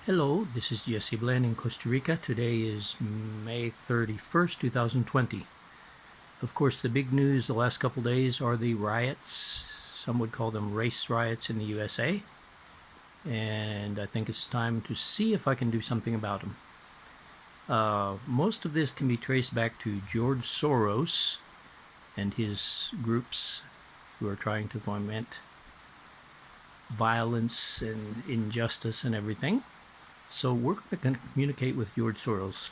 Hello, this is Jesse Blen in Costa Rica. Today is May 31st, 2020. Of course, the big news the last couple days are the riots. Some would call them race riots in the USA. And I think it's time to see if I can do something about them. Most of this can be traced back to George Soros and his groups who are trying to foment violence and injustice and everything. So we're going to communicate with George Soros.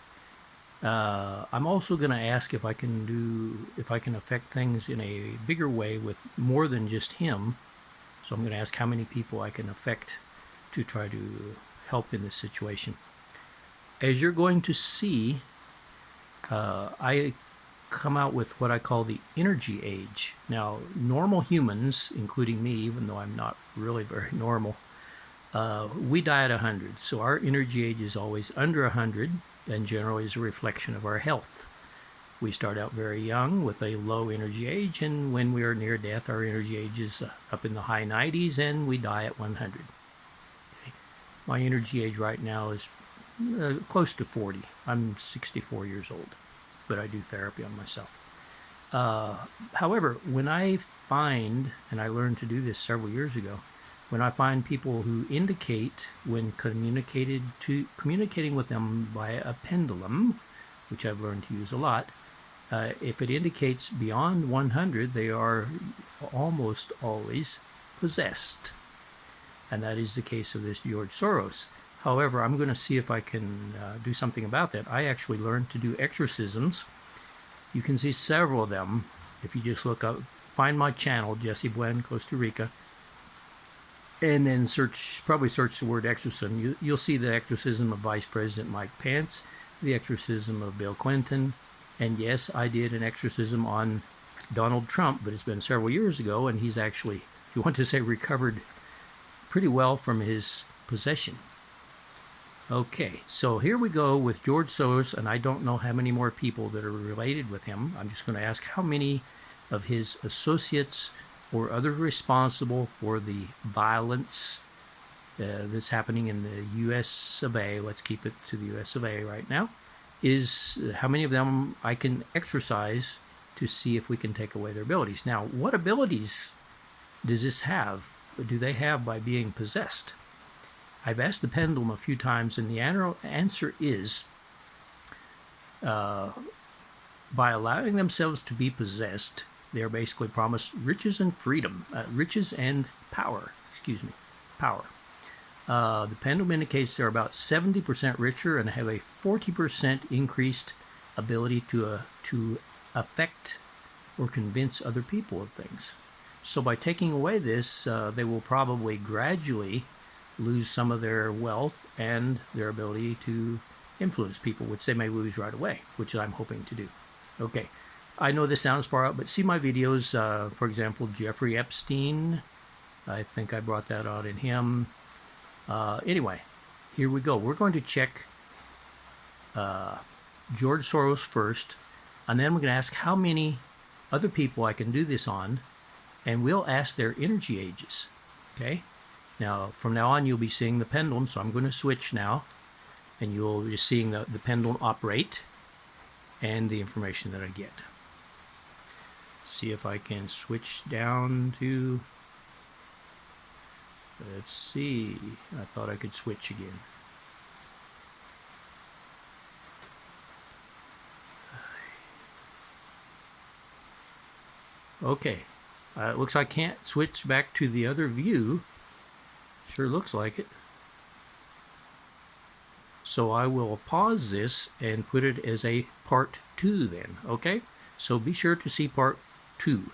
I'm also going to ask if I can affect things in a bigger way with more than just him. So I'm going to ask how many people I can affect to try to help in this situation. As you're going to see, I come out with what I call the energy age. Now, normal humans, including me, even though I'm not really very normal, we die at 100. So our energy age is always under 100 and generally is a reflection of our health. We start out very young with a low energy age, and when we are near death, our energy age is up in the high 90s and we die at 100. Okay. My energy age right now is close to 40. I'm 64 years old, but I do therapy on myself. However, when I find, and I learned to do this several years ago, when I find people who indicate when communicating with them via a pendulum, which I've learned to use a lot, if it indicates beyond 100, they are almost always possessed. And that is the case of this George Soros. However, I'm going to see if I can do something about that. I actually learned to do exorcisms. You can see several of them if you just look up, find my channel, Jesse Blen, Costa Rica, and then probably search the word exorcism. You'll see the exorcism of Vice President Mike Pence, the exorcism of Bill Clinton, and yes, I did an exorcism on Donald Trump, but it's been several years ago, and he's actually, if you want to say, recovered pretty well from his possession. Okay, so here we go with George Soros, and I don't know how many more people that are related with him. I'm just going to ask how many of his associates or others responsible for the violence that's happening in the U.S. of A. Let's keep it to the U.S. of A. right now. Is how many of them I can exercise to see if we can take away their abilities. Now, what abilities does this have? Do they have by being possessed? I've asked the pendulum a few times, and the answer is by allowing themselves to be possessed, they are basically promised riches and freedom, riches and power, power. The pendulum indicates they're about 70% richer and have a 40% increased ability to affect or convince other people of things. So by taking away this, they will probably gradually lose some of their wealth and their ability to influence people, which they may lose right away, which I'm hoping to do. Okay, I know this sounds far out, but see my videos, for example, Jeffrey Epstein. I think I brought that out in him. Anyway, here we go. We're going to check George Soros first, and then we're going to ask how many other people I can do this on, and we'll ask their energy ages, okay? Now, from now on, you'll be seeing the pendulum, so I'm going to switch now, and you'll be seeing the pendulum operate and the information that I get. See if I can switch down to, let's see, I thought I could switch again. Okay, it looks like I can't switch back to the other view. Sure looks like it. So I will pause this and put it as a part 2 then, okay? So be sure to see part 2.